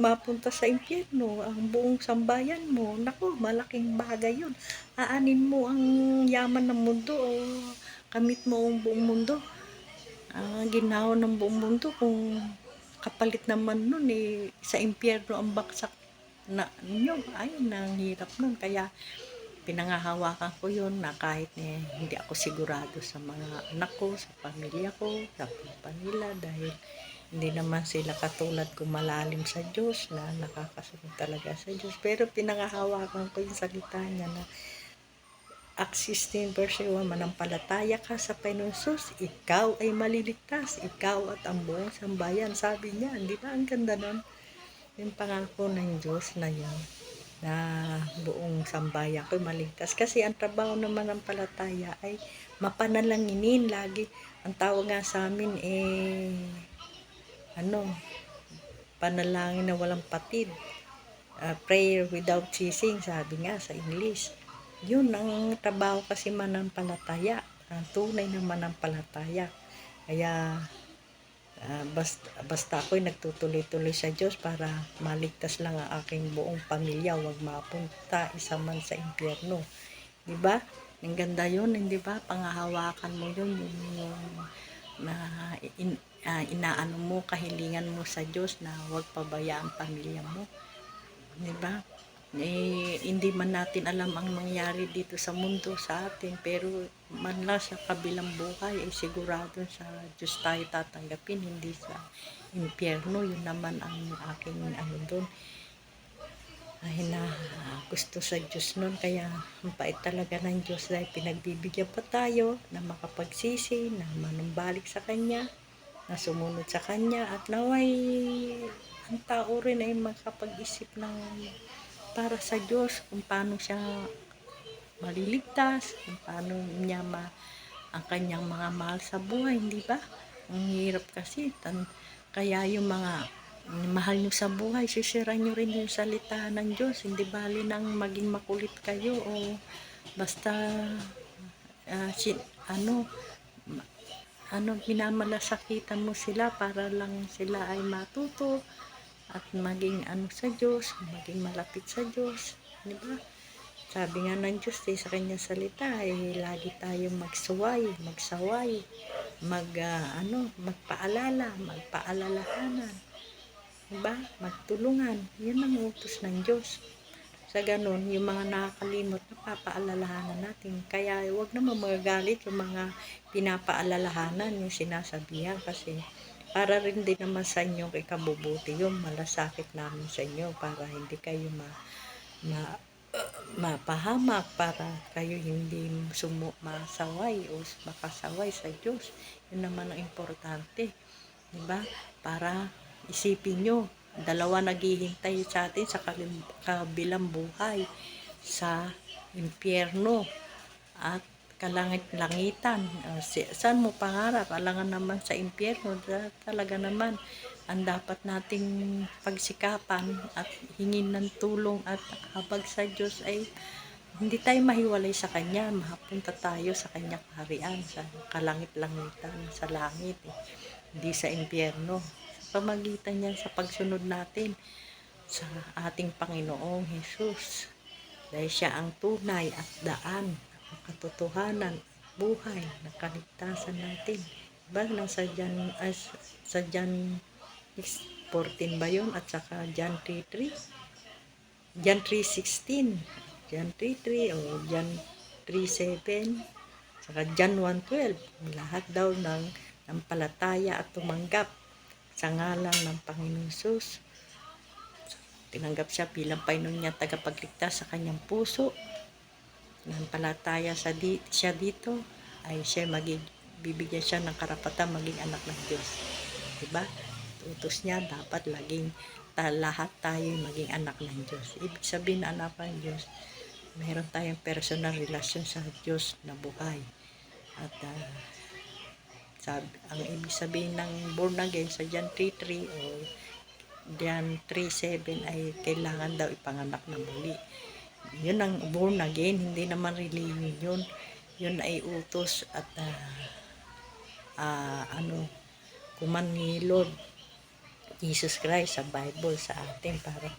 mapunta sa impyerno ang buong sambayan mo. Naku, malaking bagay yun. Aanin mo ang yaman ng mundo o kamit mo ang buong mundo. Ginhawa ng buong mundo kung kapalit naman nun sa impyerno ang baksak na ninyo. Ay, nanghirap nun. Kaya pinangahawakan ko yun na kahit hindi ako sigurado sa mga anak ko, sa pamilya ko, sa papa nila, dahil hindi naman sila katulad ko malalim sa Diyos na nakakasunod talaga sa Diyos. Pero pinangahawakan ko yung salita niya na Acts 16 verse 1, manampalataya ka sa Panginoon Jesus, ikaw ay maliligtas, ikaw at ang buong sambayan. Sabi niya, di ba ang ganda nun? Yung pangako ng Diyos na yun, na buong sambayan ko maligtas. Kasi ang trabaho naman ng palataya ay mapanalanginin lagi. Ang tawag nga sa amin panalangin na walang patid. Prayer without ceasing, sabi nga sa English. Yun ang trabaho kasi manampalataya. Ang tunay na manampalataya. Kaya basta ako'y nagtutuloy-tuloy sa Diyos para maligtas lang ang aking buong pamilya, wag mapunta isa man sa impyerno. Diba? Ang ganda yun, hindi ba? Pangahawakan mo yun, yung na inaano mo, kahilingan mo sa Diyos na wag pabayaan ang pamilya mo. Diba? Hindi man natin alam ang mangyari dito sa mundo sa atin, pero manla sa kabilang buhay ay sigurado sa Diyos tayo tatanggapin, hindi sa impyerno. Yun naman ang aking doon gusto sa Diyos nun. Kaya ang pait talaga ng Diyos dahil pinagbibigyan pa tayo na makapagsisi, na manumbalik sa Kanya, na sumunod sa Kanya, at naway ang tao rin ay makapag-isip ng para sa Diyos, kung paano siya maliligtas, kung paano niya ang kanyang mga mahal sa buhay, hindi ba? Ang hirap kasi. Kaya yung mga mahal nyo sa buhay, sisira nyo rin yung salita ng Diyos. Hindi bali nang maging makulit kayo o basta minamalasakitan mo sila para lang sila ay matuto at maging sa Diyos, maging malapit sa Diyos, di ba? Sabi nga ng Diyos sa kanyang salita lagi tayong magsaway, magpaalala, magpaalalahanan, di ba? Magtulungan. Yan ang utos ng Diyos. Sa ganun, yung mga nakakalimot, napapaalalahanan natin. Kaya huwag naman magagalit yung mga pinapaalalahanan, yung sinasabihan, kasi para rin din naman sa inyo ikabubuti yung malasakit namin sa inyo para hindi kayo mapahamak, para kayo hindi masaway o makasaway sa Diyos. Yun naman ang importante, diba? Para isipin nyo, dalawa naghihintay sa atin sa kabilang buhay, sa impyerno at kalangit-langitan. Saan mo pangarap? Alangan naman sa impyerno. Talaga naman ang dapat nating pagsikapan at hingin ng tulong at habag sa Diyos ay hindi tayo mahiwalay sa Kanya. Mapunta tayo sa Kanyang kaharian, sa kalangit-langitan, sa langit, hindi sa impyerno. Sa pamagitan niyan sa pagsunod natin sa ating Panginoong Jesus. Dahil siya ang tunay at daan, ang katotohanan, buhay, na kaligtasan natin. Diba? Sa John 14 ba yun? At saka John 3:3? John 3:16. John 3:3 o John 3:7. Saka John 1:12. Lahat daw ng palataya at tumanggap sa ngalan ng Panginoon Jesus. Tinanggap siya bilang Panginoon niya tagapagligtas sa kanyang puso. Palataya siya dito ay siya bibigyan siya ng karapatan maging anak ng Diyos. Diba? Utos niya dapat lahat tayo maging anak ng Diyos. Ibig sabihin na anak ng Diyos, mayroon tayong personal relasyon sa Diyos na buhay. At ang ibig sabihin ng born again sa John 3:3 o John 3:7 ay kailangan daw ipanganak na muli. Yun ang born again, hindi naman religion yun. Yun ay utos at command ni Lord Jesus Christ sa Bible sa atin para